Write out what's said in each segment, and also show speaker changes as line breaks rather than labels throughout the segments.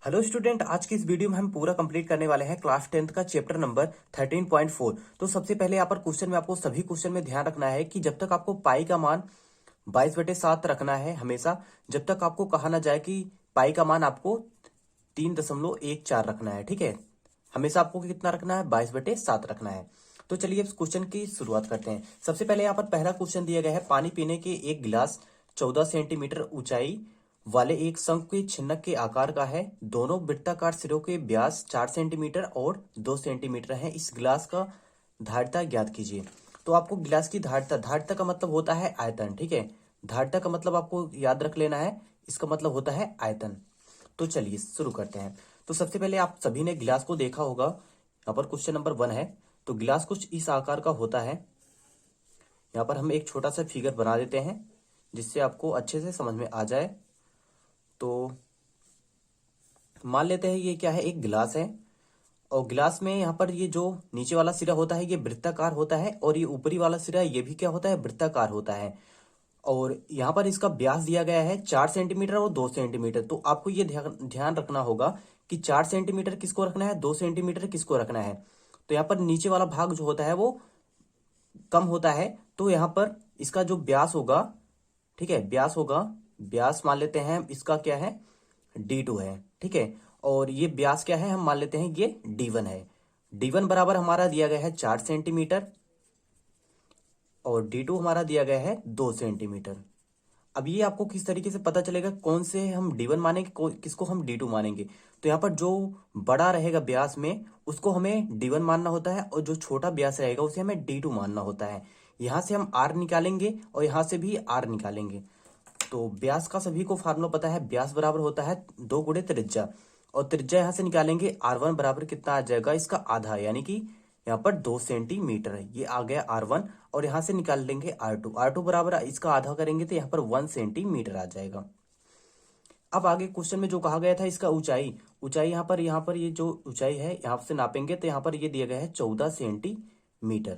Hello student, आज की इस वीडियो में हम पूरा कंप्लीट करने वाले हैं क्लास 10th का चैप्टर नंबर 13.4। तो सबसे पहले यहाँ पर क्वेश्चन में आपको सभी क्वेश्चन में ध्यान रखना है कि जब तक आपको पाई का मान 22/7 रखना है हमेशा, जब तक आपको कहा ना जाए कि पाई का मान आपको 3.14 रखना है। ठीक है, हमेशा आपको कितना रखना है, 22/7 रखना है। तो चलिए इस क्वेश्चन की शुरुआत करते हैं। सबसे पहले यहाँ पर पहला क्वेश्चन दिया गया है, पानी पीने के एक गिलास 14 सेंटीमीटर ऊंचाई वाले एक शंख के छिन्नक के आकार का है। दोनों वृत्ताकार सिरों के व्यास 4 सेंटीमीटर और 2 सेंटीमीटर है। इस गिलास का धारिता ज्ञात कीजिए। तो आपको गिलास की धारिता, धारिता का मतलब होता है आयतन। ठीक है, धारिता का मतलब आपको याद रख लेना है, इसका मतलब होता है आयतन। तो चलिए शुरू करते हैं। तो सबसे पहले आप सभी ने गिलास को देखा होगा। यहाँ पर क्वेश्चन नंबर 1 है। तो गिलास कुछ इस आकार का होता है। यहाँ पर हम एक छोटा सा फिगर बना देते हैं जिससे आपको अच्छे से समझ में आ जाए। तो मान लेते हैं ये क्या है, एक गिलास है। और गिलास में यहाँ पर ये जो नीचे वाला सिरा होता है ये वृत्ताकार होता है, और ये ऊपरी वाला सिरा ये भी क्या होता है, वृत्ताकार होता है। और यहाँ पर इसका व्यास दिया गया है 4 सेंटीमीटर और 2 सेंटीमीटर। तो आपको ये ध्यान रखना होगा कि 4 सेंटीमीटर किसको रखना है, 2 सेंटीमीटर किसको रखना है। तो यहाँ पर नीचे वाला भाग जो होता है वो कम होता है, तो यहाँ पर इसका जो व्यास होगा, ठीक है, व्यास होगा, व्यास मान लेते हैं इसका क्या है, D2 है। ठीक है, और ये व्यास क्या है, हम मान लेते हैं ये D1 है। D1 बराबर हमारा दिया गया है 4 सेंटीमीटर और D2 हमारा दिया गया है 2 सेंटीमीटर। अब ये आपको किस तरीके से पता चलेगा कौन से हम D1 मानेंगे, किसको हम D2 मानेंगे। तो यहाँ पर जो बड़ा रहेगा व्यास में उसको हमें D1 मानना होता है, और जो छोटा व्यास रहेगा उसे हमें D2 मानना होता है। यहाँ से हम R निकालेंगे और यहाँ से भी R निकालेंगे। तो व्यास का सभी को फार्मूला पता है, व्यास बराबर होता है 2 गुणे त्रिज्या। और त्रिज्या यहाँ से निकालेंगे, R1 बराबर कितना आ जाएगा, इसका आधा, यानी कि यहाँ पर 2 सेंटीमीटर है, ये आ गया R1। और यहाँ से निकाल लेंगे R2, R2 बराबर इसका आधा करेंगे तो यहाँ पर 1 सेंटीमीटर आ जाएगा। अब आगे क्वेश्चन में जो कहा गया था इसका ऊंचाई, ऊंचाई यहाँ पर ये जो ऊंचाई है यहाँ से नापेंगे तो यहाँ पर ये दिया गया है 14 सेंटीमीटर।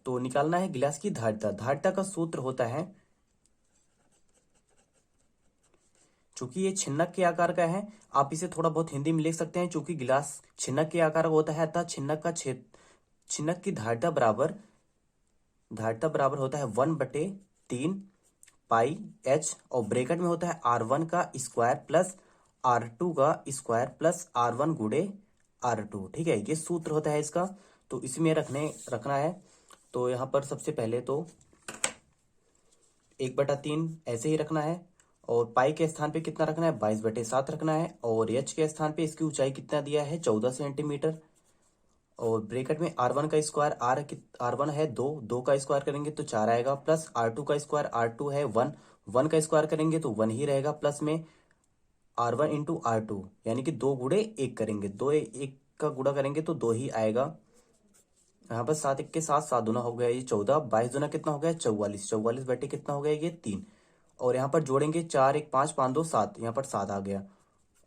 तो निकालना है गिलास की धारिता। धारिता का सूत्र होता है, चूंकि ये छिन्नक के आकार का है, आप इसे थोड़ा बहुत हिंदी में लिख सकते हैं। चूंकि गिलास छिन्नक के आकार का होता है अतः छिन्नक की धारिता बराबर होता है 1/3 पाई h, और ब्रैकेट में होता है R1 का स्क्वायर प्लस R2 का स्क्वायर प्लस R1 गुणे R2। ठीक है, ये सूत्र होता है इसका। तो इसमें रखना है। तो यहाँ पर सबसे पहले तो 1/3 ऐसे ही रखना है, और पाई के स्थान पे कितना रखना है, 22/7 रखना है, और h के स्थान पे इसकी ऊंचाई कितना दिया है, 14 सेंटीमीटर। और ब्रैकेट में R1 का स्क्वायर, R1 है 2, 2 का स्क्वायर करेंगे तो 4 आएगा, प्लस R2 का स्क्वायर, R2 है 1, 1 का स्क्वायर करेंगे तो 1 ही रहेगा, प्लस में R1 इंटू R2, यानी कि 2 गुणे 1 करेंगे, 2 1 का गुणा करेंगे तो 2 ही आएगा। यहाँ पर 7 1 के साथ 7 दूना हो गया ये 14, 22 दूना कितना हो गया 44, 44 बटे कितना हो गया ये 3। और यहाँ पर जोड़ेंगे 4 1 5 5 2 7, यहाँ पर 7 आ गया,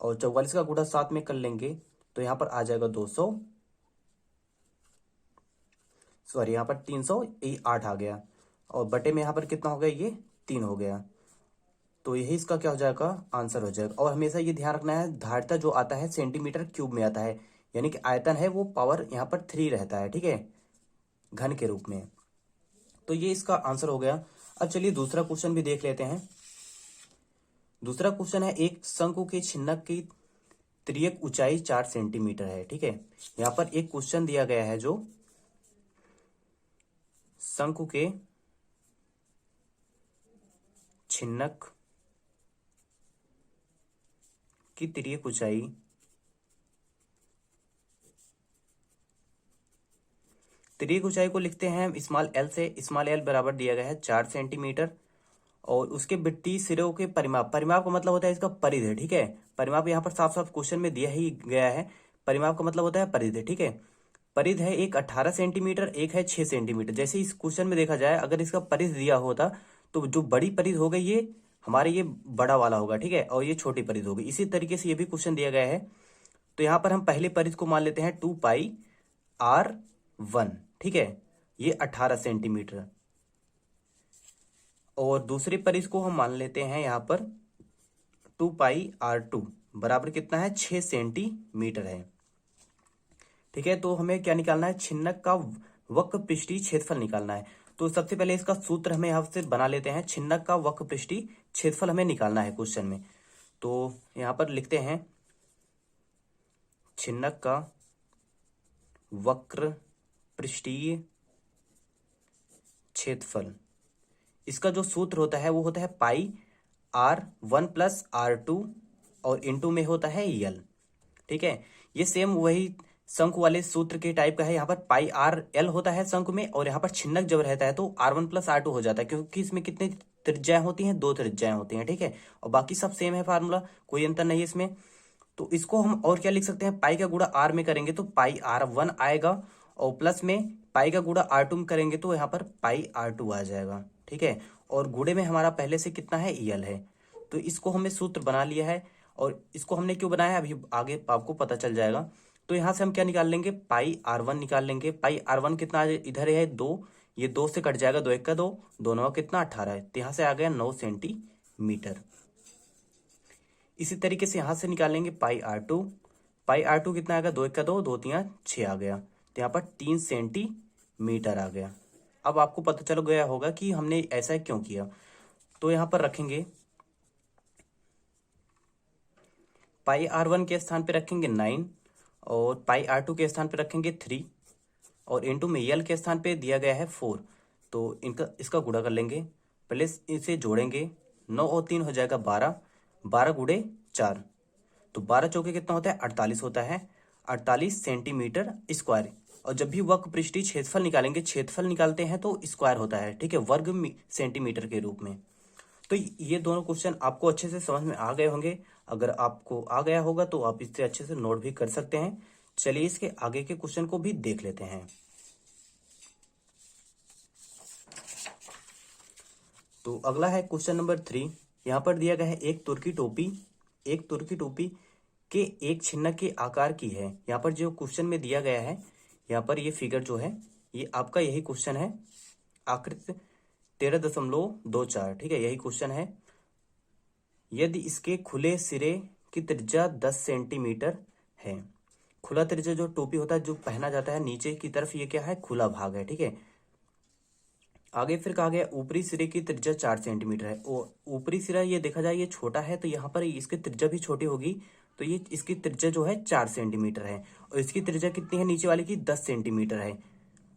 और 44 का गुणा 7 में कर लेंगे तो यहाँ पर आ जाएगा 200, सॉरी यहाँ पर 308 आ गया, और बटे में यहाँ पर कितना हो गया ये 3 हो गया। तो यही इसका क्या हो जाएगा, आंसर हो जाएगा। और हमेशा ये ध्यान रखना है धारिता जो आता है सेंटीमीटर क्यूब में आता है, यानी कि आयतन है वो पावर यहाँ पर 3 रहता है। ठीक है, घन के रूप में। तो ये इसका आंसर हो गया। अब चलिए दूसरा क्वेश्चन भी देख लेते हैं। दूसरा क्वेश्चन है, एक शंकु के छिन्नक की तिर्यक ऊंचाई 4 सेंटीमीटर है। ठीक है, यहाँ पर एक क्वेश्चन दिया गया है जो शंकु के छिन्नक की तिर्यक ऊंचाई को लिखते हैं स्मॉल एल से। स्मॉल एल बराबर दिया गया है 4 सेंटीमीटर, और उसके वृत्तीय सिरों के परिमाप, परिमाप का मतलब होता है इसका परिधि। ठीक है, परिमाप यहाँ पर साफ साफ क्वेश्चन में दिया ही गया है, परिमाप का मतलब होता है परिधि। ठीक है, परिधि है एक 18 सेंटीमीटर, एक है 6 सेंटीमीटर। जैसे इस क्वेश्चन में देखा जाए, अगर इसका परिधि दिया होता तो जो बड़ी परिधि हो गई ये हमारे ये बड़ा वाला होगा। ठीक है, और ये छोटी परिधि होगी। इसी तरीके से ये भी क्वेश्चन दिया गया है। तो यहाँ पर हम पहले परिधि को मान लेते हैं 2πr1। ठीक है, ये 18 सेंटीमीटर, और दूसरे परिधि को हम मान लेते हैं यहाँ पर 2πr2। बराबर कितना है 6 सेंटीमीटर है। ठीक है, तो हमें क्या निकालना है, छिन्नक का वक्र पृष्ठीय क्षेत्रफल निकालना है। तो सबसे पहले इसका सूत्र हमें यहाँ से बना लेते हैं। छिन्नक का वक्र पृष्ठीय क्षेत्रफल हमें निकालना है क्वेश्चन में। तो यहाँ पर लिखते हैं छिन्नक का वक्र पृष्ठीय क्षेत्रफल, इसका जो सूत्र होता है वो होता है पाई r1 + r2 और इंटू में होता है यल। ठीक है, ये सेम वही शंकु वाले सूत्र के टाइप का है। यहाँ पर पाई आर एल होता है शंकु में, और यहाँ पर छिन्नक जब रहता है तो r1 + r2 हो जाता है, क्योंकि इसमें कितनी त्रिज्याएं होती हैं, 2 त्रिज्याएं होती हैं। ठीक है, और बाकी सब सेम है फार्मूला, कोई अंतर नहीं है इसमें। तो इसको हम और क्या लिख सकते हैं, पाई का गुणा आर में करेंगे तो पाई r1 आएगा, और प्लस में पाई का गुणा r2 में करेंगे तो यहाँ पर पाई r2 आ जाएगा। ठीक है, और गुणे में हमारा पहले से कितना है, यल है। तो इसको हमने सूत्र बना लिया है, और इसको हमने क्यों बनाया है अभी आगे आपको पता चल जाएगा। तो यहाँ से हम क्या निकाल लेंगे, पाई r1 निकाल लेंगे। पाई r1 कितना इधर है 2, ये 2 से कट जाएगा, 2 1 का 2, 2 9 कितना 18 है, तो यहाँ से आ गया 9 सेंटीमीटर। इसी तरीके से यहाँ से निकालेंगे पाई r2। पाई r2 कितना आएगा, 2 1 का 2, 2 3 6 आ गया, तो यहाँ पर 3 सेंटीमीटर आ गया। अब आपको पता चल गया होगा कि हमने ऐसा क्यों किया। तो यहाँ पर रखेंगे पाई r1 के स्थान पे रखेंगे 9, और पाई r2 के स्थान पे रखेंगे 3, और इंटू में यल के स्थान पे दिया गया है 4। तो इनका इसका गुणा कर लेंगे, पहले इसे जोड़ेंगे, 9 और 3 हो जाएगा 12, 12 गुणे 4, तो 12 चौके कितना होता है 48 होता है, 48 सेंटीमीटर स्क्वायर। और जब भी वक्र पृष्ठीय क्षेत्रफल निकालेंगे, क्षेत्रफल निकालते हैं तो स्क्वायर होता है। ठीक है, वर्ग सेंटीमीटर के रूप में। तो ये दोनों क्वेश्चन आपको अच्छे से समझ में आ गए होंगे। अगर आपको आ गया होगा तो आप इससे अच्छे से नोट भी कर सकते हैं। चलिए इसके आगे के क्वेश्चन को भी देख लेते हैं। तो अगला है क्वेश्चन नंबर 3। यहाँ पर दिया गया है एक तुर्की टोपी के एक छिन्नक के आकार की है। यहाँ पर जो क्वेश्चन में दिया गया है, यहाँ पर ये फिगर जो है ये आपका यही क्वेश्चन है, आकृति 13.24। ठीक है, यही क्वेश्चन है। यदि इसके खुले सिरे की त्रिज्या 10 सेंटीमीटर है, खुला त्रिज्या जो टोपी होता है जो पहना जाता है नीचे की तरफ, ये क्या है, खुला भाग है। ठीक है, आगे फिर कहा गया ऊपरी सिरे की त्रिज्या 4 सेंटीमीटर है। ऊपरी सिरा ये देखा जाए ये छोटा है, तो यहाँ पर इसकी त्रिज्या भी छोटी होगी, तो ये इसकी त्रिज्या जो है 4 सेंटीमीटर है, और इसकी त्रिज्या कितनी है नीचे वाले की, 10 सेंटीमीटर है।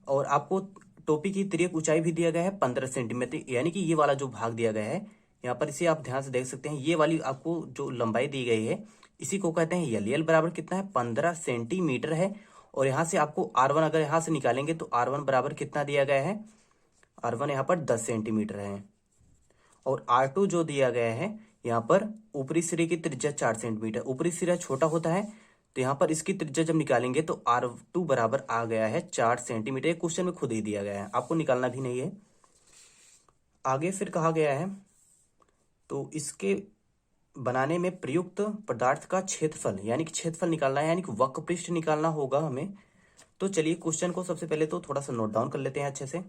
और आपको टोपी की तिर्यक ऊंचाई भी दिया गया है 15 सेंटीमीटर, यानी कि ये वाला जो भाग दिया गया है यहाँ पर, इसे आप ध्यान से देख सकते हैं। ये वाली आपको जो लंबाई दी गई है इसी को कहते हैं यल। यल बराबर कितना है, 15 सेंटीमीटर है। और यहाँ से आपको R1 अगर यहाँ से निकालेंगे तो R1 बराबर कितना दिया गया है, R1 यहाँ पर 10 सेंटीमीटर है। और R2 जो दिया गया है यहाँ पर, ऊपरी सिरे की त्रिज्या 4 सेंटीमीटर, ऊपरी सिरा छोटा होता है, तो यहाँ पर इसकी त्रिज्या जब निकालेंगे तो R2 बराबर आ गया है 4 सेंटीमीटर। क्वेश्चन में खुद ही दिया गया है, आपको निकालना भी नहीं है। आगे फिर कहा गया है, तो इसके बनाने में प्रयुक्त पदार्थ का क्षेत्रफल, यानी कि क्षेत्रफल निकालना है, यानी कि वक्र पृष्ठ निकालना होगा हमें। तो चलिए क्वेश्चन को सबसे पहले तो थोड़ा सा नोट डाउन कर लेते हैं अच्छे से।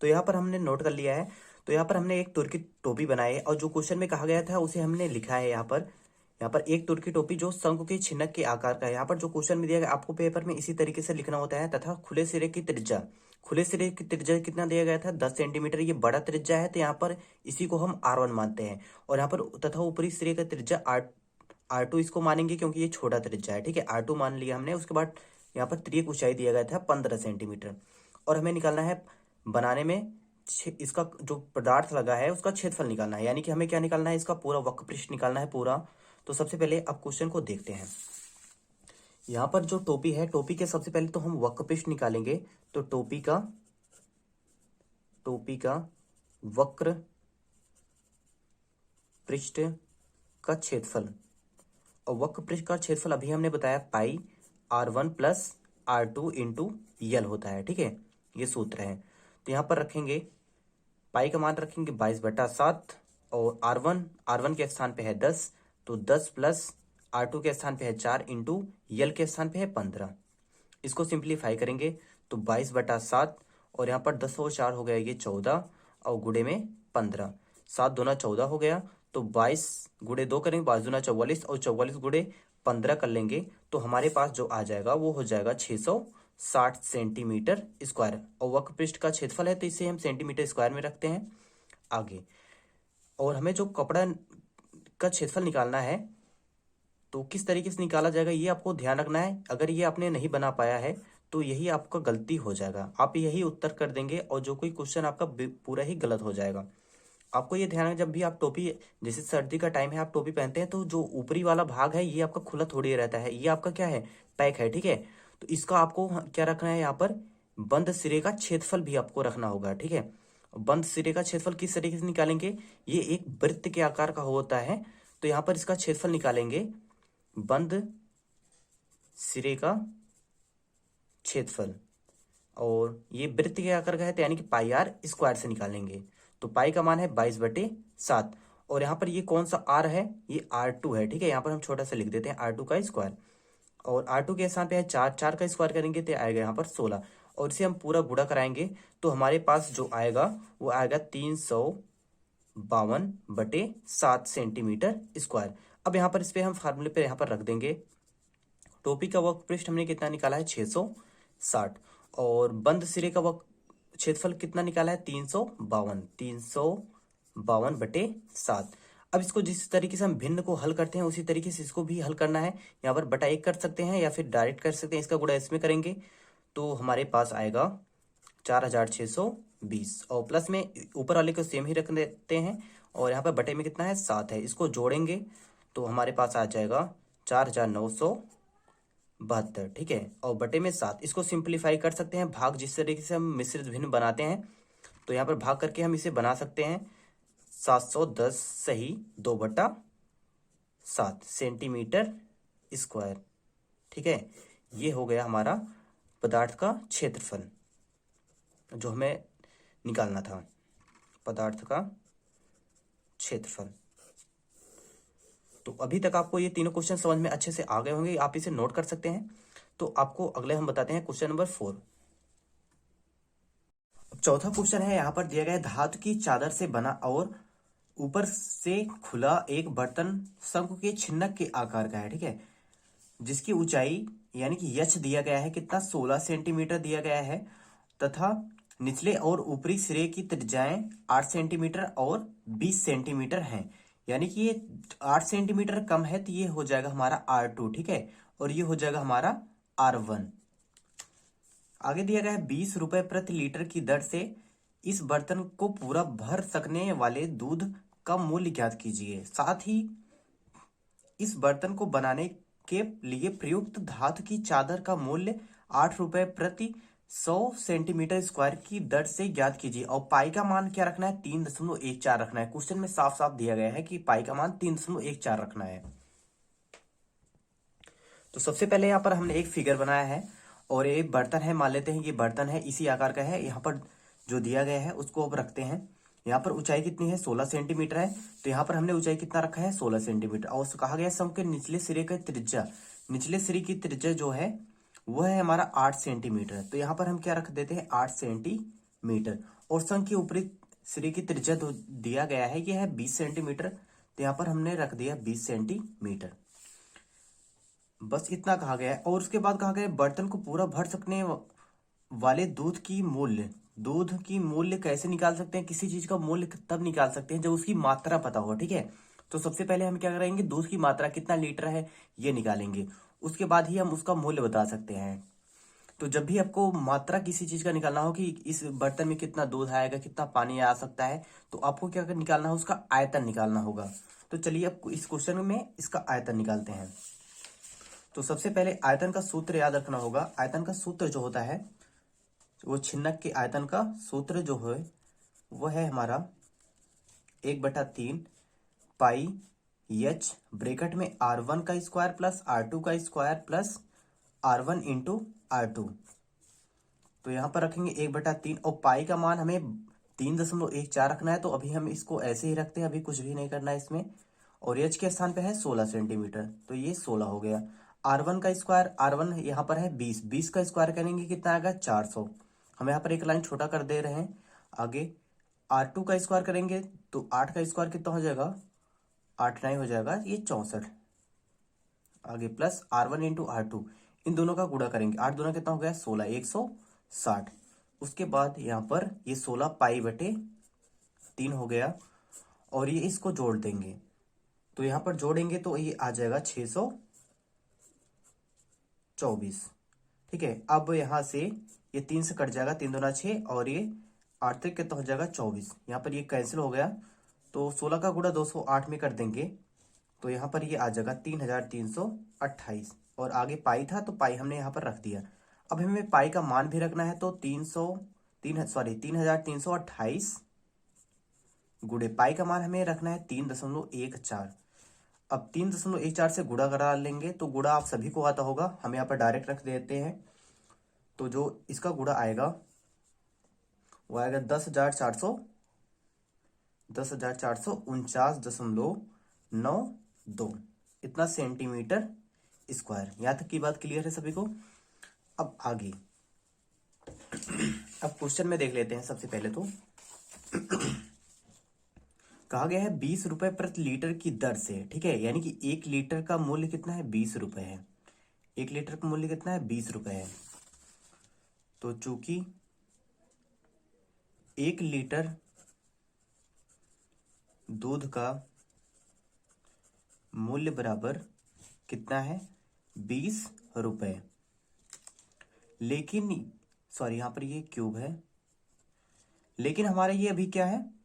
तो यहाँ पर हमने नोट कर लिया है। तो यहाँ पर हमने एक तुर्की टोपी बनाई है, और जो क्वेश्चन में कहा गया था उसे हमने लिखा है यहाँ पर एक तुर्की टोपी जो शंकु के छिन्नक के आकार का है। यहाँ पर जो क्वेश्चन में दिया गया आपको पेपर में इसी तरीके से लिखना होता है। तथा खुले सिरे की त्रिज्या, खुले सिरे की त्रिज्या कितना दिया गया था, 10 सेंटीमीटर, ये बड़ा त्रिज्या है, तो यहाँ पर इसी को हम R1 मानते हैं। और यहाँ पर तथा ऊपरी सिरे का त्रिज्या R2 इसको मानेंगे क्योंकि ये छोटा त्रिज्या है। ठीक है, R2 मान लिया हमने। उसके बाद यहाँ पर तिर्यक ऊंचाई दिया गया था 15 सेंटीमीटर, और हमें निकालना है बनाने में इसका जो पदार्थ लगा है उसका क्षेत्रफल निकालना है, यानी कि हमें क्या निकालना है, इसका पूरा वक्र पृष्ठ निकालना है पूरा। तो सबसे पहले अब क्वेश्चन को देखते हैं। यहाँ पर जो टोपी है, टोपी के सबसे पहले तो हम वक्र पृष्ठ निकालेंगे। तो टोपी का वक्र पृष्ठ का क्षेत्रफल, और वक्र पृष्ठ का क्षेत्रफल अभी हमने बताया पाई R1 + R2 इंटू यल होता है। ठीक है, ये सूत्र है। तो यहाँ पर रखेंगे पाई का मान रखेंगे 22/7, और R1 के स्थान पे है 10, तो 10 + R2 के स्थान पे है 4 इंटू यल के स्थान पे है 15। इसको सिंप्लीफाई करेंगे तो 22/7, और यहाँ पर 10 और 4 हो गया ये 14, और गुणे में 15, 7 दूना 14 हो गया। तो 22 × 2 करेंगे, 22×2 = 44 और 44 × 15 कर लेंगे तो हमारे पास जो आ जाएगा वो हो जाएगा 660 सेंटीमीटर स्क्वायर। और वक्र पृष्ठ का क्षेत्रफल है तो इसे हम सेंटीमीटर स्क्वायर में रखते हैं आगे। और हमें जो कपड़ा का क्षेत्रफल निकालना है तो किस तरीके से निकाला जाएगा ये आपको ध्यान रखना है। अगर ये आपने नहीं बना पाया है तो यही आपका गलती हो जाएगा, आप यही उत्तर कर देंगे और जो कोई क्वेश्चन आपका पूरा ही गलत हो जाएगा। आपको ये ध्यान है, जब भी आप टोपी, जैसे सर्दी का टाइम है आप टोपी पहनते हैं तो जो ऊपरी वाला भाग है ये आपका खुला थोड़ी रहता है, ये आपका क्या है, पैक है, ठीक है। तो इसका आपको क्या रखना है, यहाँ पर बंद सिरे का क्षेत्रफल भी आपको रखना होगा, ठीक है। बंद सिरे का क्षेत्रफल किस तरीके से निकालेंगे, ये एक वृत्त के आकार का होता है तो यहाँ पर इसका क्षेत्रफल निकालेंगे बंद सिरे का क्षेत्रफल, और ये वृत्त के आकार का है तो यानी कि πr² से निकालेंगे। तो पाई का मान है 22/7 और यहाँ पर ये कौन सा r है, ये r2 है, ठीक है। यहाँ पर हम छोटा सा लिख देते हैं r2 का स्क्वायर, और r2 के स्थान पे है 4, 4 का स्क्वायर करेंगे तो आएगा यहाँ पर 16, और इसे हम पूरा गुणा कराएंगे तो हमारे पास जो आएगा वो आएगा 352/7 सेंटीमीटर स्क्वायर। अब यहाँ पर इस पे हम फार्मूले पे यहाँ पर रख देंगे। टोपी का वक्र पृष्ठ हमने कितना निकाला है 660, और बंद सिरे का वक्र क्षेत्रफल कितना निकाला है 352/7। अब इसको जिस तरीके से हम भिन्न को हल करते हैं उसी तरीके से इसको भी हल करना है। यहाँ पर बटा 1 कर सकते हैं या फिर डायरेक्ट कर सकते हैं, इसका गुणा इसमें करेंगे तो हमारे पास आएगा 4620, और प्लस में ऊपर वाले को सेम ही रख देते हैं, और यहाँ पर बटे में कितना है 7 है, इसको जोड़ेंगे तो हमारे पास आ जाएगा 4972, ठीक है। और बटे में 7, इसको सिंप्लीफाई कर सकते हैं, भाग जिस तरीके से हम मिश्रित भिन्न बनाते हैं तो यहाँ पर भाग करके हम इसे बना सकते हैं 710 सही 2/7 सेंटीमीटर स्क्वायर, ठीक है। ये हो गया हमारा पदार्थ का क्षेत्रफल जो हमें निकालना था, पदार्थ का क्षेत्रफल। तो अभी तक आपको ये तीनों क्वेश्चन समझ में अच्छे से आ गए होंगे, आप इसे नोट कर सकते हैं। तो आपको अगले हम बताते हैं क्वेश्चन नंबर 4। अब चौथा क्वेश्चन है, यहाँ पर दिया गया है धातु की चादर से बना और ऊपर से खुला एक बर्तन शंकु के छिन्नक के आकार का है, ठीक है, जिसकी ऊंचाई यानी कि यच दिया गया है कितना 16 सेंटीमीटर दिया गया है, तथा निचले और ऊपरी सिरे की त्रिज्याएं 8 सेंटीमीटर और 20 सेंटीमीटर हैं। यानी कि ये 8 सेंटीमीटर कम है तो ये हो जाएगा हमारा R2, ठीक है, और ये हो जाएगा हमारा R1। आगे दिया गया है 20 रुपए प्रति लीटर की दर से इस बर्तन को पूरा भर सकने वाले दूध का मूल्य ज्ञात कीजिए। साथ ही इस बर्तन को बनाने के लिए प्रयुक्त धातु की चादर का मूल्य 8 रुपए प्रति 100 सेंटीमीटर स्क्वायर की दर से ज्ञात कीजिए। और पाई का मान क्या रखना है 3.14 रखना है। क्वेश्चन में साफ साफ दिया गया है कि पाई का मान 3.14 रखना है। तो सबसे पहले यहाँ पर हमने एक फिगर बनाया है और एक बर्तन है, मान लेते हैं ये बर्तन है, इसी आकार का है। यहाँ पर जो दिया गया है उसको अब रखते हैं। यहाँ पर ऊंचाई कितनी है 16 सेंटीमीटर है, तो यहाँ पर हमने ऊंचाई कितना रखा है 16 सेंटीमीटर। और कहा गया शंख के निचले सिरे का त्रिज्या, निचले सिरे की त्रिज्या जो है वो है हमारा 8 सेंटीमीटर। तो यहाँ पर हम क्या रख देते हैं 8 सेंटीमीटर। और शंख के ऊपरी सिरे की त्रिज्या तो दिया गया है, ये है 20 सेंटीमीटर, तो यहाँ पर हमने रख दिया 20 सेंटीमीटर। बस इतना कहा गया है। और उसके बाद कहा गया बर्तन को पूरा भर सकने वाले दूध की मूल्य, दूध की मूल्य कैसे निकाल सकते हैं, किसी चीज का मूल्य तब निकाल सकते हैं जब उसकी मात्रा पता हो, ठीक है। तो सबसे पहले हम क्या करेंगे, दूध की मात्रा कितना लीटर है ये निकालेंगे, उसके बाद ही हम उसका मूल्य बता सकते हैं। तो जब भी आपको मात्रा किसी चीज का निकालना हो कि इस बर्तन में कितना दूध आएगा, कितना पानी आ सकता है, तो आपको क्या निकालना है, उसका आयतन निकालना होगा। तो चलिए अब इस क्वेश्चन में इसका आयतन निकालते हैं। तो सबसे पहले आयतन का सूत्र याद रखना होगा। आयतन का सूत्र जो होता है वो छिन्नक के आयतन का सूत्र जो है वो है हमारा 1/3 पाई एच ब्रैकेट में R1 का स्क्वायर प्लस R2 का square plus R1 into R2। तो यहाँ पर रखेंगे 1/3 और पाई का मान हमें 3.14 रखना है, तो अभी हम इसको ऐसे ही रखते हैं, अभी कुछ भी नहीं करना है इसमें। और एच के स्थान पे है 16 सेंटीमीटर, तो ये 16 हो गया। R1 का स्क्वायर, R1 यहाँ पर है 20, 20 का स्क्वायर करेंगे कितना आएगा 400। हम यहाँ पर एक लाइन छोटा कर दे रहे हैं। आगे R2 का स्क्वायर करेंगे तो 8 का स्क्वायर कितना हो जाएगा 8 9 हो जाएगा ये 64, आगे प्लस R1 इंटू R2, इन दोनों का गुणा करेंगे। 8 दूना कितना हो गया 16, 160। उसके बाद यहाँ पर ये 16 पाई बटे 3 हो गया, और ये इसको जोड़ देंगे, तो यहाँ पर जोड़ेंगे तो ये आ जाएगा 624। ठीक है, अब यहाँ से ये 3 से कट जाएगा, 3 दूना 6, और ये 8 तक कितना हो जाएगा 24। यहाँ पर ये कैंसिल हो गया, तो 16 का गुणा 208 में कर देंगे, तो यहाँ पर ये आ जाएगा 3328। और आगे पाई था तो पाई हमने यहाँ पर रख दिया। अब हमें पाई का मान भी रखना है, तो 3328 गुणे पाई का मान हमें रखना है 3.14। अब 3.14 से गुणा करा लेंगे, तो गुणा आप सभी को आता होगा, हम यहाँ पर डायरेक्ट रख देते हैं। तो जो इसका गुणा आएगा वो आएगा 10,449.92 इतना सेंटीमीटर स्क्वायर। यहाँ तक की बात क्लियर है सभी को। अब आगे अब क्वेश्चन में देख लेते हैं। सबसे पहले तो कहा गया है 20 रुपए प्रति लीटर की दर से, ठीक है, यानी कि 1 लीटर का मूल्य कितना है 20 रुपए है। 1 लीटर का मूल्य कितना है 20 रुपए है। तो चूंकि 1 लीटर दूध का मूल्य बराबर कितना है 20 रुपए, लेकिन सॉरी यहाँ पर ये क्यूब है, लेकिन हमारा ये अभी क्या है,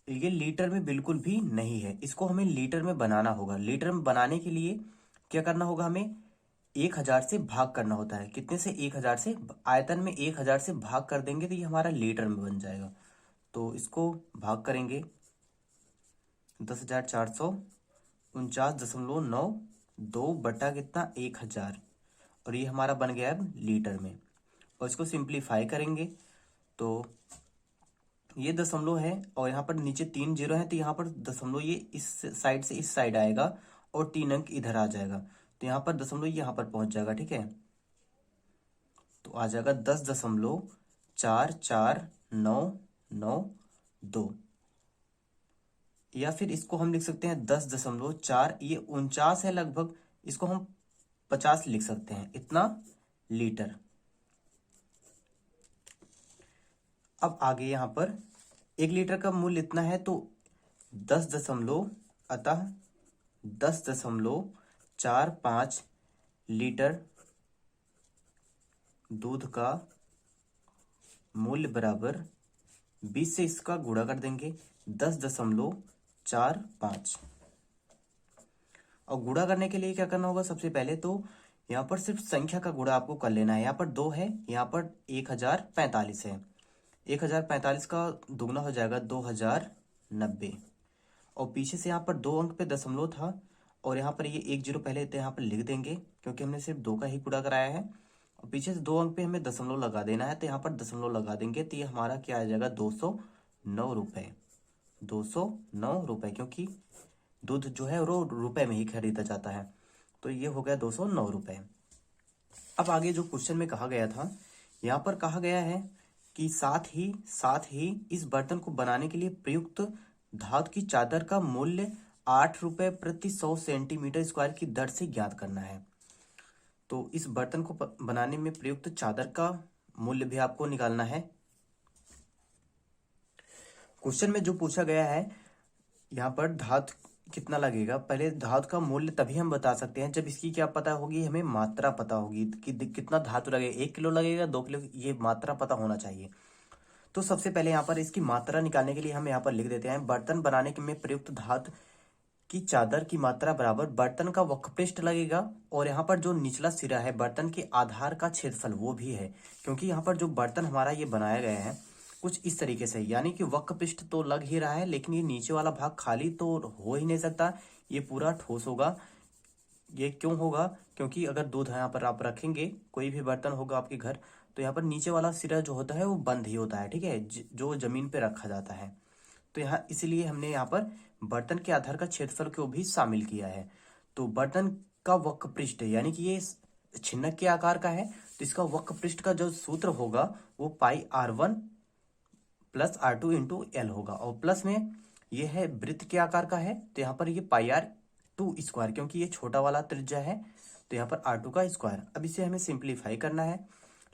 ये लीटर में बिल्कुल भी नहीं है, इसको हमें लीटर में बनाना होगा। लीटर में बनाने के लिए क्या करना होगा, हमें 1000 से भाग करना होता है। कितने से 1000 से, आयतन में 1000 से भाग कर देंगे तो ये हमारा लीटर में बन जाएगा। तो इसको भाग करेंगे 10,449.92 बटा कितना 1000, और ये हमारा बन गया अब लीटर में। और इसको सिंप्लीफाई करेंगे तो ये दशमलव है, और यहाँ पर नीचे 3 जीरो है, तो यहाँ पर दशमलव ये इस साइड से इस साइड आएगा, और 3 अंक इधर आ जाएगा, तो यहाँ पर दशमलव यहाँ पर पहुंच जाएगा। ठीक है, तो आ जाएगा 10.449992, या फिर इसको हम लिख सकते हैं 10.4, ये 49 है लगभग, इसको हम 50 लिख सकते हैं, इतना लीटर। अब आगे यहाँ पर 1 लीटर का मूल्य इतना है, तो 10.45 लीटर दूध का मूल्य बराबर 20 से इसका गुणा कर देंगे 10.45। और गुणा करने के लिए क्या करना होगा, सबसे पहले तो यहाँ पर सिर्फ संख्या का गुणा आपको कर लेना है। यहाँ पर 2 है, यहाँ पर 1045 है, 1045 का दुगना हो जाएगा 2090, और पीछे से यहाँ पर 2 अंक पे दशमलव था, और यहाँ पर ये 1 जीरो पहले तो यहाँ पर लिख देंगे, क्योंकि हमने सिर्फ 2 का ही गुणा कराया है, और पीछे से 2 अंक पे हमें दशमलव लगा देना है, तो यहाँ पर दशमलव लगा देंगे, तो ये हमारा क्या आ जाएगा 209 रुपये। 209 रुपये, क्योंकि दूध जो है वो रुपए में ही खरीदा जाता है, तो ये हो गया 209 रुपये। अब आगे जो क्वेश्चन में कहा गया था, यहाँ पर कहा गया है कि साथ ही इस बर्तन को बनाने के लिए प्रयुक्त धातु की चादर का मूल्य 8 रुपये प्रति 100 सेंटीमीटर स्क्वायर की दर से ज्ञात करना है। तो इस बर्तन को बनाने में प्रयुक्त चादर का मूल्य भी आपको निकालना है। क्वेश्चन में जो पूछा गया है, यहाँ पर धातु कितना लगेगा, पहले धातु का मूल्य तभी हम बता सकते हैं जब इसकी क्या पता होगी, हमें मात्रा पता होगी कि कितना धातु लगेगा, 1 किलो लगेगा 2 किलो, ये मात्रा पता होना चाहिए। तो सबसे पहले यहाँ पर इसकी मात्रा निकालने के लिए हम यहाँ पर लिख देते हैं, बर्तन बनाने में प्रयुक्त धातु की चादर की मात्रा बराबर बर्तन का वक्रपृष्ठ लगेगा, और यहाँ पर जो निचला सिरा है बर्तन के आधार का क्षेत्रफल वो भी है, क्योंकि यहाँ पर जो बर्तन हमारा ये बनाया गया है कुछ इस तरीके से, यानी कि वक्रपृष्ठ तो लग ही रहा है, लेकिन ये नीचे वाला भाग खाली तो हो ही नहीं सकता, ये पूरा ठोस होगा। ये क्यों होगा, क्योंकि अगर दूध यहाँ पर आप रखेंगे, कोई भी बर्तन होगा आपके घर, तो यहाँ पर नीचे वाला सिरा जो होता है वो बंद ही होता है, ठीक है, जो जमीन पे रखा जाता है। तो यहाँ इसलिए हमने यहाँ पर बर्तन के आधार का क्षेत्रफल को भी शामिल किया है। तो बर्तन का वक्रपृष्ठ, यानी कि ये छिन्नक के आकार का है, तो इसका वक्रपृष्ठ का जो सूत्र होगा वो पाई R1 plus R2 into L होगा, और प्लस में ये है वृत्त के आकार का है, तो यहाँ पर ये पाई आर टू स्क्वायर, क्योंकि ये छोटा वाला त्रिज्या है तो यहाँ पर R2 का स्क्वायर। अब इसे हमें सिंप्लीफाई करना है,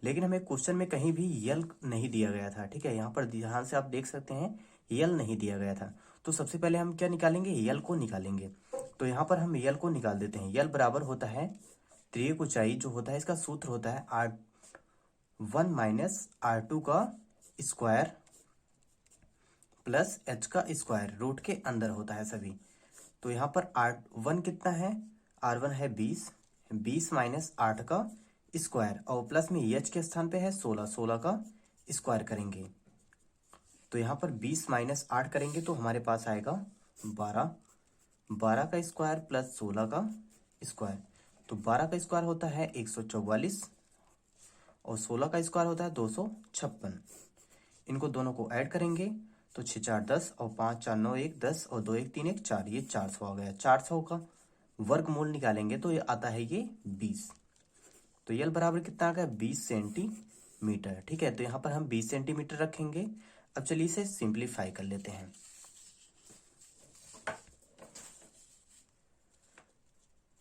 लेकिन हमें क्वेश्चन में कहीं भी यल नहीं दिया गया था। ठीक है, यहाँ पर ध्यान से आप देख सकते हैं यल नहीं दिया गया था। तो सबसे पहले हम क्या निकालेंगे, यल को निकालेंगे। तो यहाँ पर हम यल को निकाल देते हैं। यल बराबर होता है त्रियक ऊंचाई जो होता है, इसका सूत्र होता है R1 माइनस R2 का स्क्वायर प्लस h का स्क्वायर, रूट के अंदर होता है सभी। तो यहाँ पर R1 कितना है, R1 है 20 माइनस 8 का स्क्वायर, और प्लस में h के स्थान पे है 16 का स्क्वायर करेंगे। तो यहाँ पर 20 माइनस 8 करेंगे तो हमारे पास आएगा 12 का स्क्वायर प्लस 16 का स्क्वायर। तो 12 का स्क्वायर होता है 144 और 16 का स्क्वायर होता है 256। इनको दोनों को ऐड करेंगे तो 6 4 10 और 5 4 9 1 10 और 2 1 3 1 4, ये 400 आ गया। 400 का वर्गमूल निकालेंगे तो ये आता है ये 20। तो यल बराबर कितना आ गया, 20 सेंटीमीटर। ठीक है, तो यहाँ पर हम 20 सेंटीमीटर रखेंगे। अब चलिए इसे सिंप्लीफाई कर लेते हैं।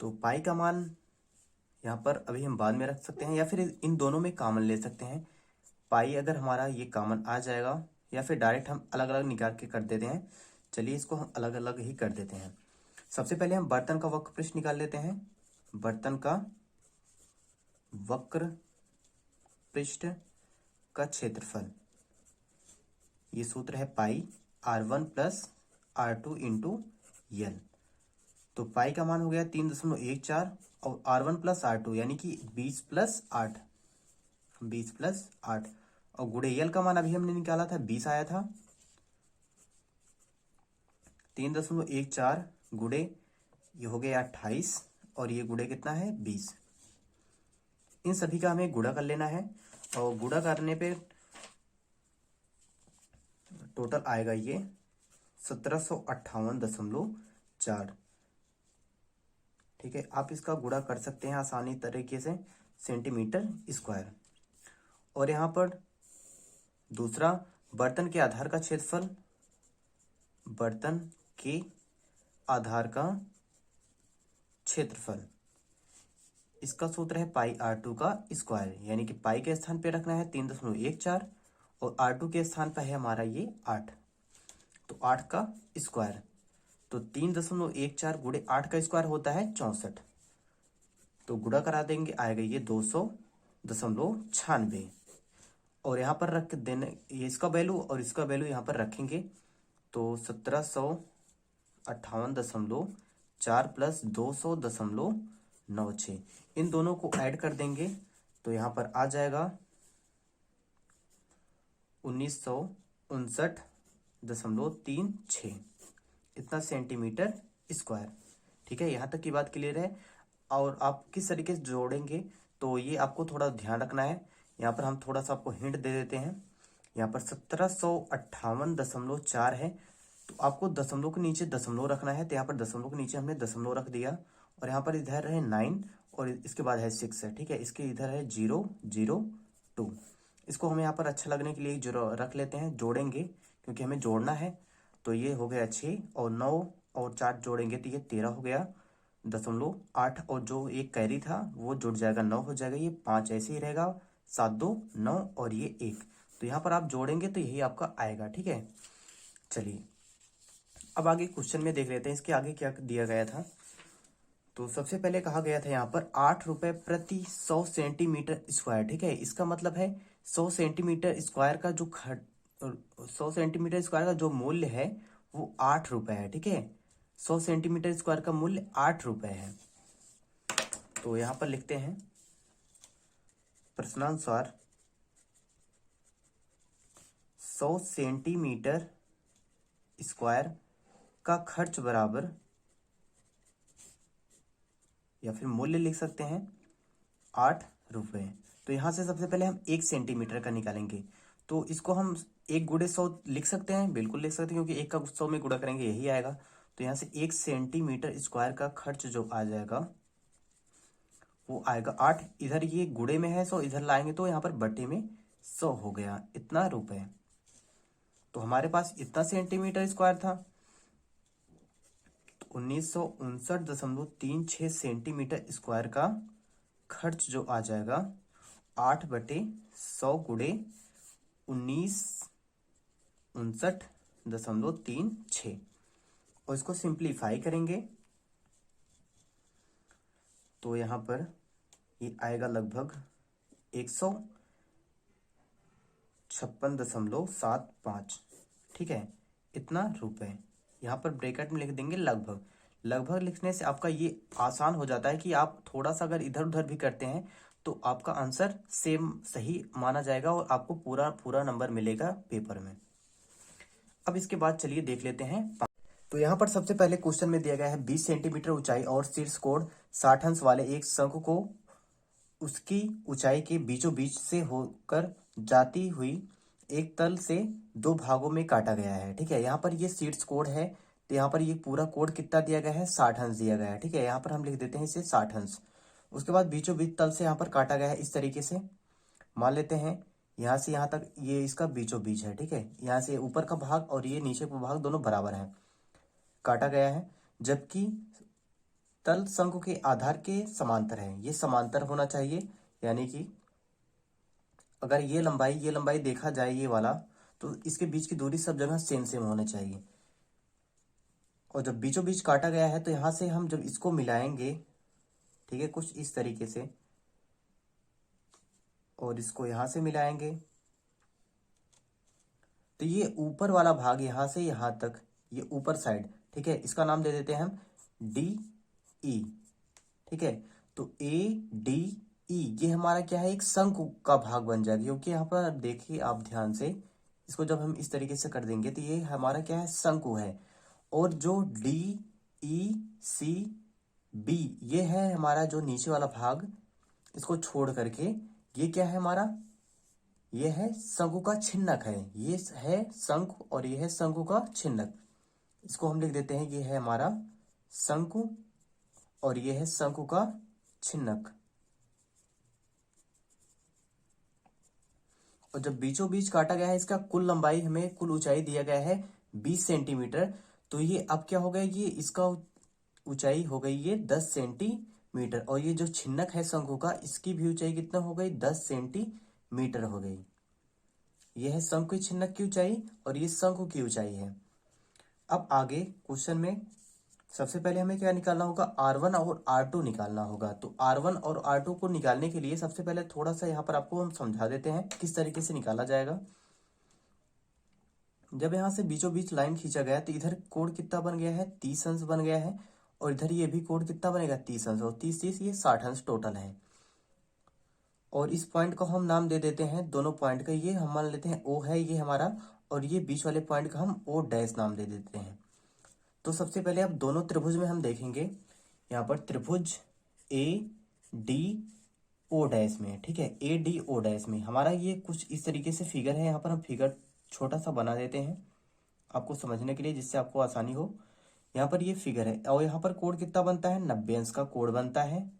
तो पाई का मान यहाँ पर अभी हम बाद में रख सकते हैं, या फिर इन दोनों में कॉमन ले सकते हैं। पाई अगर हमारा ये कॉमन आ जाएगा, या फिर डायरेक्ट हम अलग अलग निकाल के कर देते हैं। चलिए इसको हम अलग अलग ही कर देते हैं। सबसे पहले हम बर्तन का वक्र पृष्ठ निकाल लेते हैं। बर्तन का वक्र पृष्ठ का क्षेत्रफल, ये सूत्र है पाई R1 plus R2 into L. तो पाई का मान हो गया 3.14 और R1 प्लस R2 यानी कि 20 प्लस 8, 20 प्लस 8, और गुणे यल का मान अभी हमने निकाला था 20 आया था। 3.14 गुणे ये हो गया 28 और ये गुणे कितना है 20। इन सभी का हमें गुणा कर लेना है, और गुणा करने पे टोटल आएगा ये 1758.4। ठीक है, आप इसका गुणा कर सकते हैं आसानी तरीके से सेंटीमीटर स्क्वायर। और यहाँ पर दूसरा, बर्तन के आधार का क्षेत्रफल, बर्तन के आधार का क्षेत्रफल, इसका सूत्र है पाई R2 का स्क्वायर, यानी कि पाई के स्थान पे रखना है 3.14 और R2 के स्थान पर है हमारा ये 8, तो 8 का स्क्वायर। तो 3.14 गुणे 8 का स्क्वायर होता है 64। तो गुणा करा देंगे, आएगा ये 200.96, और यहाँ पर रख देने ये इसका वैल्यू और इसका वैल्यू यहाँ पर रखेंगे तो 1758.4 प्लस 200.96, इन दोनों को ऐड कर देंगे तो यहाँ पर आ जाएगा 1959.36, इतना सेंटीमीटर स्क्वायर। ठीक है, यहाँ तक की बात क्लियर है। और आप किस तरीके से जोड़ेंगे तो ये आपको थोड़ा ध्यान रखना है। यहाँ पर हम थोड़ा सा आपको हिंट दे देते हैं। यहाँ पर 1758.4 है, तो आपको दशमलव के नीचे दशमलव रखना है। तो यहाँ पर दशमलव के नीचे हमने दशमलव रख दिया, और यहाँ पर इधर है 9 और इसके बाद है 6 है। ठीक है, इसके इधर है 002। इसको हमें यहाँ पर अच्छा लगने के लिए जो रख लेते हैं, जोड़ेंगे क्योंकि हमें जोड़ना है। तो ये हो गया 6 और 9 और 4 जोड़ेंगे तो ये 13 हो गया, 0.8 और जो एक कैरी था वो जुड़ जाएगा, 9 हो जाएगा। ये 5 ऐसे ही रहेगा, 7 2 9 और ये 1। तो यहाँ पर आप जोड़ेंगे तो यही आपका आएगा। ठीक है, चलिए अब आगे क्वेश्चन में देख लेते हैं इसके आगे क्या दिया गया था। तो सबसे पहले कहा गया था यहाँ पर 8 रुपए प्रति 100 सेंटीमीटर स्क्वायर। ठीक है, इसका मतलब है 100 सेंटीमीटर स्क्वायर का जो 100 सेंटीमीटर स्क्वायर का जो मूल्य है वो 8 रुपए है। ठीक है, 100 सेंटीमीटर स्क्वायर का मूल्य 8 रुपए है। तो यहां पर लिखते हैं प्रश्नानुसार 100 सेंटीमीटर स्क्वायर का खर्च बराबर, या फिर मूल्य लिख सकते हैं 8 रुपए। तो यहां से सबसे पहले हम 1 सेंटीमीटर का निकालेंगे, तो इसको हम 1 गुणे 100 लिख सकते हैं, बिल्कुल लिख सकते हैं, क्योंकि 1 का 100 में गुणा करेंगे यही आएगा। तो यहाँ से 1 सेंटीमीटर स्क्वायर का खर्च जो आ जाएगा वो आएगा 8। इधर ये गुणे में है 100, इधर लाएंगे तो यहाँ पर बटे में 100 हो गया, इतना रुपए। तो हमारे पास इतना सेंटीमीटर स्क्वायर था। 1969.36 सेंटीमीटर स्क्वायर का खर्च जो आ जाएगा 8/100 गुणे 1969.36 और इसको सिंप्लीफाई करेंगे तो यहाँ पर ये आएगा लगभग 156.75। ठीक है, इतना रुपए यहाँ पर ब्रैकेट में लिख देंगे लगभग। लगभग लिखने से आपका ये आसान हो जाता है कि आप थोड़ा सा अगर इधर उधर भी करते हैं तो आपका आंसर सेम सही माना जाएगा और आपको पूरा पूरा नंबर मिलेगा पेपर में। अब इसके बाद चलिए देख लेते हैं। तो यहाँ पर सबसे पहले क्वेश्चन में दिया गया है 20 सेंटीमीटर ऊंचाई और शीर्ष कोण 60 अंश वाले एक शंकु को उसकी ऊंचाई के बीचों बीच से होकर जाती हुई एक तल से दो भागों में काटा गया है। ठीक है, यहाँ पर ये शीर्ष कोण है तो यहाँ पर ये पूरा कोण कितना दिया गया है, 60 अंश दिया गया है। ठीक है, यहाँ पर हम लिख देते हैं इसे 60 अंश। उसके बाद बीचों बीच तल से यहाँ पर काटा गया है इस तरीके से। मान लेते हैं यहाँ से यहाँ तक ये इसका बीचों बीच है। ठीक है, यहाँ से ऊपर का भाग और ये नीचे का भाग दोनों बराबर है, काटा गया है। जबकि तल शंकु के आधार के समांतर है, ये समांतर होना चाहिए, यानी कि अगर ये लंबाई देखा जाए ये वाला, तो इसके बीच की दूरी सब जगह सेम सेम होनी चाहिए। और जब बीचों बीच काटा गया है तो यहाँ से हम जब इसको मिलाएंगे, ठीक है, कुछ इस तरीके से, और इसको यहाँ से मिलाएंगे तो ये ऊपर वाला भाग यहाँ से यहाँ तक, ये ऊपर साइड, ठीक है, इसका नाम दे देते हैं हम डी ई। ठीक है, तो ए डी ई ये हमारा क्या है, एक शंकु का भाग बन जाएगा। क्योंकि यहाँ पर देखिए आप ध्यान से, इसको जब हम इस तरीके से कर देंगे तो ये हमारा क्या है, शंकु है। और जो डी ई सी बी ये है हमारा जो नीचे वाला भाग, इसको छोड़ करके ये क्या है हमारा, ये है शंकु का छिन्नक है। ये है शंकु और ये है शंकु का छिन्नक। इसको हम लिख देते हैं ये है हमारा शंकु और ये है शंकु का छिन्नक। और जब बीचों बीच काटा गया है, इसका कुल लंबाई हमें कुल ऊंचाई दिया गया है 20 सेंटीमीटर। तो ये अब क्या हो गया, ये इसका ऊंचाई हो गई ये 10 सेंटीमीटर। और ये जो छिन्नक है शंकु का, इसकी भी ऊंचाई कितना हो गई, 10 सेंटीमीटर हो गई। ये है शंकु छिन्नक की ऊंचाई और ये शंकु की ऊंचाई है। अब आगे क्वेश्चन में सबसे पहले हमें क्या निकालना होगा, R1 और R2 निकालना होगा। तो R1 और R2 को निकालने के लिए सबसे पहले थोड़ा सा यहाँ पर आपको हम समझा देते हैं किस तरीके से निकाला जाएगा। जब यहाँ से बीचों बीच लाइन खींचा गया तो इधर कोण कितना बन गया है, 30 अंश बन गया है। और इधर ये भी कोण कितना बनेगा, 30 अंश, और 30 ये 60 अंश टोटल है। और इस पॉइंट को हम नाम दे देते हैं, दोनों पॉइंट का ये हम मान लेते हैं O है ये हमारा, और ये बीच वाले पॉइंट का हम O डैश नाम दे देते हैं। तो सबसे पहले अब दोनों त्रिभुज में हम देखेंगे, यहाँ पर त्रिभुज ए डी ओ डैश में, ठीक है, ए डी ओ डैश में हमारा ये कुछ इस तरीके से फिगर है। यहाँ पर हम फिगर छोटा सा बना देते हैं आपको समझने के लिए, जिससे आपको आसानी हो। यहाँ पर ये फिगर है और यहाँ पर कोण कितना बनता है, 90 अंश का कोण बनता है।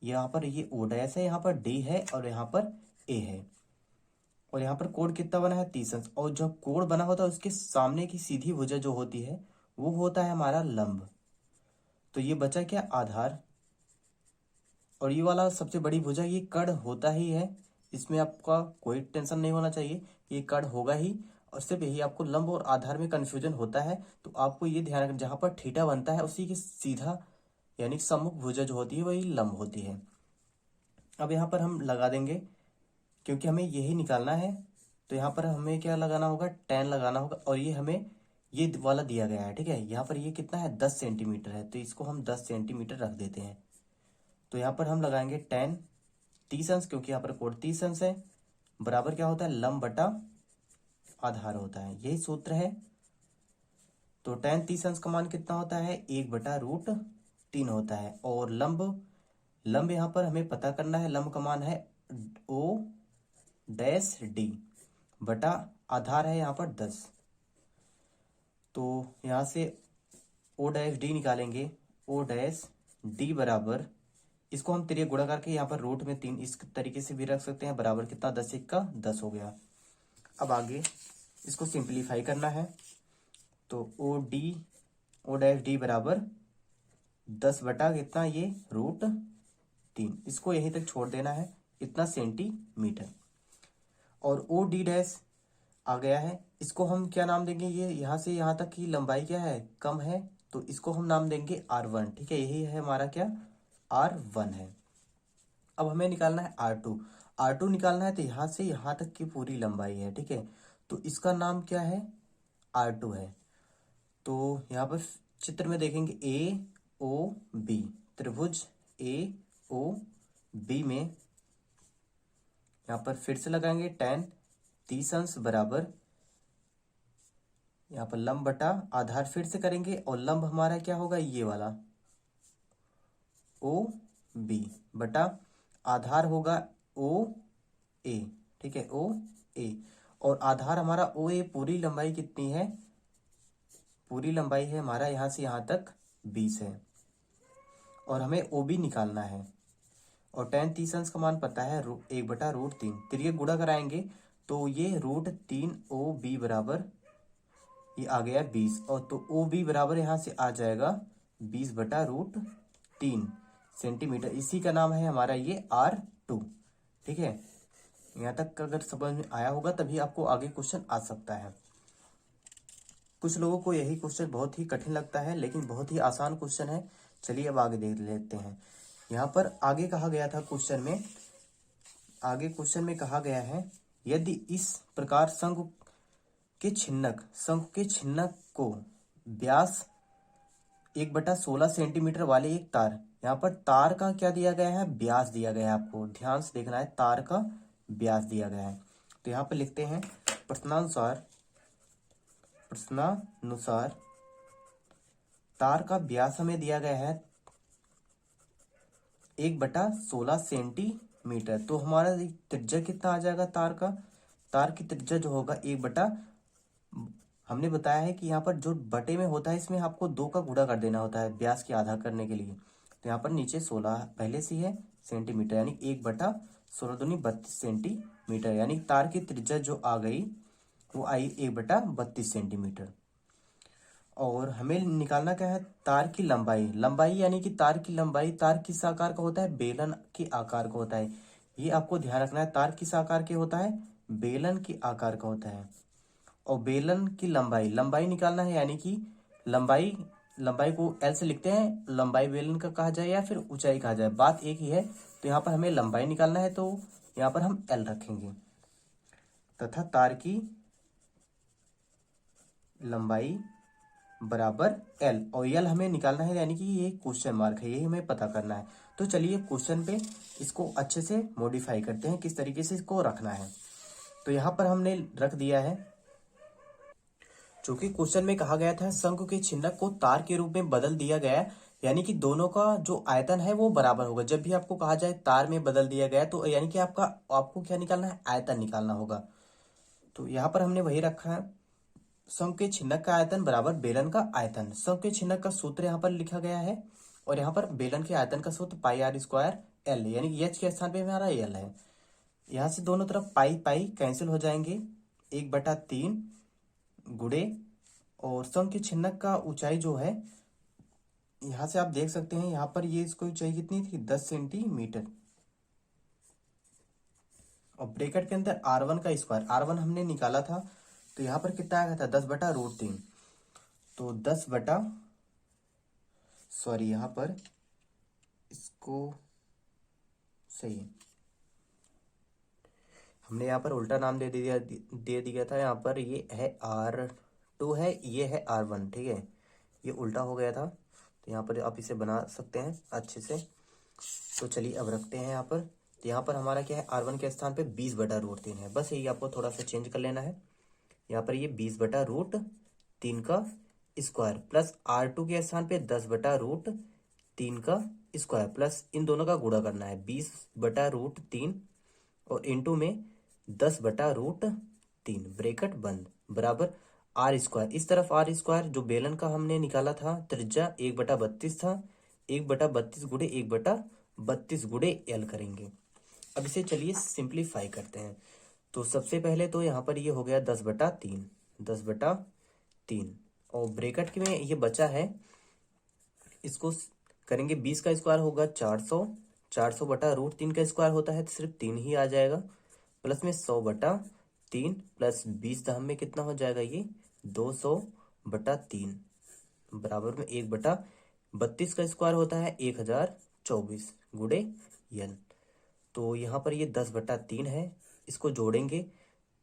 यहाँ पर ये ओ डैश है, यहाँ पर डी है और यहाँ पर ए है। और यहाँ पर कोण कितना बना है, 30 अंश। और जब कोण बना होता है उसके सामने की सीधी भुजा जो होती है वो होता है हमारा लंब। तो ये बचा क्या, आधार। और ये वाला सबसे बड़ी भुजा ये कर्ण होता ही है, इसमें आपका कोई टेंशन नहीं होना चाहिए, ये कर्ण होगा ही। और सिर्फ यही आपको लंब और आधार में कंफ्यूजन होता है, तो आपको ये ध्यान रखना, जहां पर थीटा बनता है उसी के सीधा यानी सम्मुख भुजा जो होती है वही लंब होती है। अब यहाँ पर हम लगा देंगे क्योंकि हमें यही निकालना है। तो यहाँ पर हमें क्या लगाना होगा, tan लगाना होगा। और ये हमें ये वाला दिया गया है, ठीक है, यहाँ पर ये कितना है, 10 सेंटीमीटर है, तो इसको हम 10 सेंटीमीटर रख देते हैं। तो यहाँ पर हम लगाएंगे tan 30 अंश, क्योंकि यहाँ पर कोण 30 अंश है, बराबर क्या होता है, लंब बटा आधार होता है, यही सूत्र है। तो tan 30 अंश का मान कितना होता है, 1/√3 होता है। और लंब यहाँ पर हमें पता करना है, लंब का मान है O डैश डी बटा आधार है यहाँ पर 10। तो यहाँ से O डैश डी निकालेंगे, O डैश डी बराबर, इसको हम त्रिय गुणा करके यहाँ पर रूट में 3 इस तरीके से भी रख सकते हैं, बराबर कितना, 10 का 10 हो गया। अब आगे इसको सिंप्लीफाई करना है। तो O डैश डी बराबर 10 बटा कितना, ये √3, इसको यहीं तक छोड़ देना है, इतना सेंटीमीटर। और ओ डी डैश आ गया है, इसको हम क्या नाम देंगे, ये यहाँ से यहाँ तक की लंबाई क्या है, कम है, तो इसको हम नाम देंगे R1। ठीक है, यही है हमारा क्या, R1 है। अब हमें निकालना है R2। R2 निकालना है तो यहाँ से यहाँ तक की पूरी लंबाई है। ठीक है, तो इसका नाम क्या है, R2 है। तो यहाँ पर चित्र में देखेंगे AOB, त्रिभुज AOB में यहाँ पर फिर से लगाएंगे tan 30 अंश बराबर, यहाँ पर लंब बटा आधार फिर से करेंगे, और लंब हमारा क्या होगा, ये वाला OB बटा आधार होगा OA। ठीक है, OA, और आधार हमारा OA, पूरी लंबाई कितनी है, पूरी लंबाई है हमारा यहाँ से यहाँ तक 20 है, और हमें OB निकालना है। और tan 30 अंश का मान पता है 1/√3, तिर्यक गुणा कराएंगे तो ये √3 OB बराबर, ये आ गया 20, और तो OB बराबर यहाँ से आ जाएगा 20/√3 सेंटीमीटर। इसी का नाम है हमारा ये R2। ठीक है, यहाँ तक अगर समझ में आया होगा तभी आपको आगे क्वेश्चन आ सकता है। कुछ लोगों को यही क्वेश्चन बहुत ही कठिन लगता है, लेकिन बहुत ही आसान क्वेश्चन है। चलिए अब आगे देख लेते हैं। यहाँ पर आगे कहा गया था क्वेश्चन में, आगे क्वेश्चन में कहा गया है, यदि इस प्रकार शंकु के छिन्नक को व्यास 1/16 सेंटीमीटर वाले एक तार, यहाँ पर तार का क्या दिया गया है, व्यास दिया गया है, आपको ध्यान से देखना है, तार का व्यास दिया गया है। तो यहाँ पर लिखते हैं, प्रश्नानुसार तार का व्यास हमें दिया गया है 1/16 सेंटीमीटर। तो हमारा त्रिज्या कितना आ जाएगा तार का, तार की त्रिज्या जो होगा हमने बताया है कि यहाँ पर जो बटे में होता है, इसमें आपको 2 का गुणा कर देना होता है व्यास की आधा करने के लिए। तो यहाँ पर नीचे 16 पहले से है सेंटीमीटर, यानी 1/16 दूनी 32 सेंटीमीटर, यानी तार की त्रिज्या जो आ गई वो आई 1/32 सेंटीमीटर। और हमें निकालना क्या है, तार की लंबाई यानी कि तार की लंबाई, तार किस आकार का होता है, बेलन के आकार का होता है। ये आपको ध्यान रखना है, तार किस आकार के होता है, बेलन के आकार का होता है। और बेलन की लंबाई निकालना है, यानी कि लंबाई को L से लिखते हैं, लंबाई बेलन का कहा जाए या फिर ऊंचाई कहा जाए, बात एक ही है। तो यहाँ पर हमें लंबाई निकालना है, तो यहाँ पर हम L रखेंगे, तथा तार की लंबाई बराबर L, और L हमें निकालना है, यानी कि ये क्वेश्चन मार्क है, यही हमें पता करना है। तो चलिए क्वेश्चन पे इसको अच्छे से मॉडिफाई करते हैं, किस तरीके से इसको रखना है। तो यहाँ पर हमने रख दिया है, चूंकि क्वेश्चन में कहा गया था शंकु के छिन्नक को तार के रूप में बदल दिया गया, यानी कि दोनों का जो आयतन है वो बराबर होगा। जब भी आपको कहा जाए तार में बदल दिया गया, तो यानी कि आपको क्या निकालना है, आयतन निकालना होगा। तो यहाँ पर हमने वही रखा है, शंकु के छिन्नक का आयतन बराबर बेलन का आयतन। शंकु के छिन्नक का सूत्र यहाँ पर लिखा गया है, और यहाँ पर बेलन के आयतन का सूत्र πr²L, यानी कि H के स्थान पे हमारा L है। यहाँ से दोनों तरफ पाई कैंसिल हो जाएंगे, 1/3 गुणे, और शंकु के छिन्नक का ऊंचाई जो है, यहाँ से आप देख सकते हैं, यहाँ पर ये इसको ऊंचाई कितनी थी, 10 सेंटीमीटर, और ब्रैकेट के अंदर R1 का स्क्वायर, R1 हमने निकाला था, तो यहाँ पर कितना आया था, 10/√3। तो यहाँ पर इसको सही है, हमने यहाँ पर उल्टा नाम दे दिया था। यहाँ पर ये है R2 है, ये है R1। ठीक है, ये उल्टा हो गया था, तो यहाँ पर आप इसे बना सकते हैं अच्छे से। तो चलिए अब रखते हैं यहाँ पर। तो यहाँ पर हमारा क्या है, R1 के स्थान पे 20/√3 है, बस यही आपको थोड़ा सा चेंज कर लेना है। यहाँ पर ये 20/√3 का स्क्वायर, प्लस R2 के स्थान पे 10/√3 का स्क्वायर, प्लस इन दोनों का गुणा करना है, 20/√3 और इंटू में 10/√3, ब्रैकेट बंद, बराबर R²। इस तरफ R², जो बेलन का हमने निकाला था त्रिज्या 1/32 था, 1/32 गुणे 1/32 गुणे L करेंगे। अब इसे चलिए सिंप्लीफाई करते हैं। तो सबसे पहले तो यहाँ पर ये हो गया 10/3, और ब्रैकेट में ये बचा है, इसको करेंगे 20 का स्क्वायर होगा 400, 400 बटा √3 का स्क्वायर होता है तो सिर्फ 3 ही आ जाएगा, प्लस में 100 बटा 3 प्लस 20 दहम में कितना हो जाएगा ये 200 बटा 3 बराबर में 1 बटा 32 का स्क्वायर होता है 1024 गुणे n। तो यहाँ पर ये 10 बटा 3 है, इसको जोड़ेंगे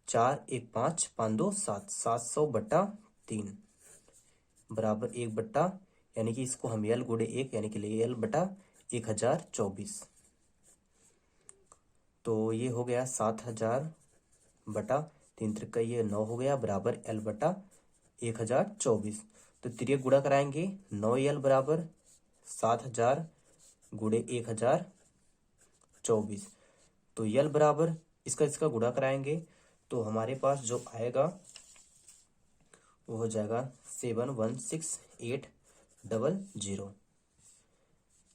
4 1 5 5 2 7 700 बटा 3 बराबर 1 बट्टा यानी कि इसको हम यल गुणे 1 यानी कि लिए यल बटा 1024। तो ये हो गया 7000 बटा 3 त्रिका ये 9 हो गया बराबर एल बटा 1024। तो त्रिक गुणा कराएंगे 9 यल बराबर 7000 गुणे 1024। तो यल बराबर इसका गुणा कराएंगे तो हमारे पास जो आएगा वो हो जाएगा 716800।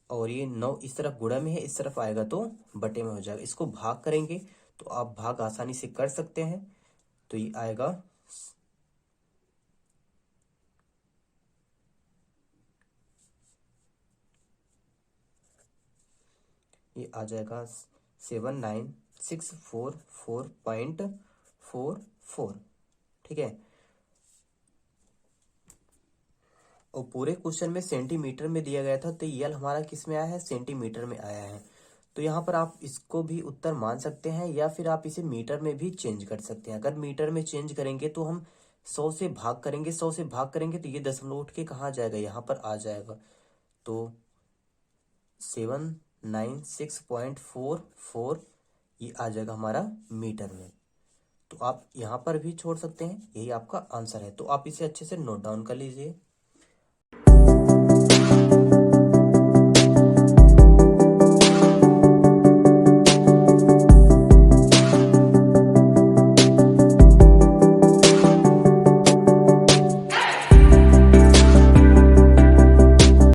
और ये 9 इस तरफ गुणा में है, इस तरफ आएगा तो बटे में हो जाएगा। इसको भाग करेंगे तो आप भाग आसानी से कर सकते हैं। तो ये आएगा ये आ जाएगा 79644.44। ठीक है। और पूरे क्वेश्चन में सेंटीमीटर में दिया गया था तो यल हमारा किस में आया है, सेंटीमीटर में आया है। तो यहाँ पर आप इसको भी उत्तर मान सकते हैं या फिर आप इसे मीटर में भी चेंज कर सकते हैं। अगर मीटर में चेंज करेंगे तो हम 100 से भाग करेंगे, 100 से भाग करेंगे तो ये दशमलव उठ के कहाँ जाएगा, यहाँ पर आ जाएगा। तो 796.44 ये आ जाएगा हमारा मीटर में। तो आप यहाँ पर भी छोड़ सकते हैं, यही आपका आंसर है। तो आप इसे अच्छे से नोट डाउन कर लीजिए।